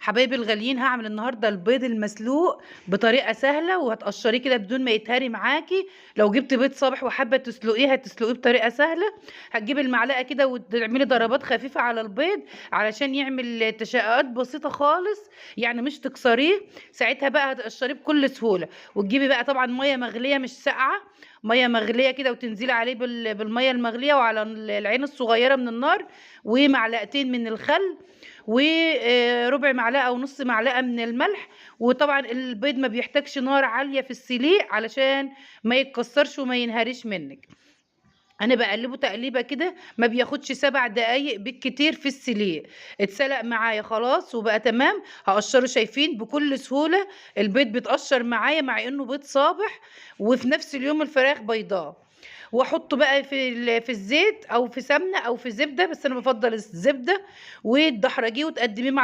حبايبي الغاليين، هعمل النهارده البيض المسلوق بطريقه سهله وهتقشريه كده بدون ما يتهري معاكي. لو جبت بيض صابح وحابه تسلقيه هتسلقيه بطريقه سهله. هتجيبي المعلقه كده وتعملي ضربات خفيفه على البيض علشان يعمل تشققات بسيطه خالص، يعني مش تكسريه. ساعتها بقى هتقشريه بكل سهوله. وتجيبي بقى طبعا ميه مغليه مش ساقعه، ميه مغليه كده، وتنزلي عليه بالميه المغليه وعلى العين الصغيره من النار، ومعلقتين من الخل، وربع معلقه او نص معلقه من الملح. وطبعا البيض ما بيحتاجش نار عاليه في السليق علشان ما يتكسرش وما ينهريش منك. انا بقلبه تقليبه كده، ما بياخدش 7 دقايق بالكتير في السليق. اتسلق معايا خلاص وبقى تمام. هقشره، شايفين بكل سهوله البيض بيتقشر معايا مع انه بيض صابح، وفي نفس اليوم الفراخ بيضاء. واحطه بقى في الزيت او في سمنه او في زبده، بس انا بفضل الزبده، وتدحرجيه وتقدميه مع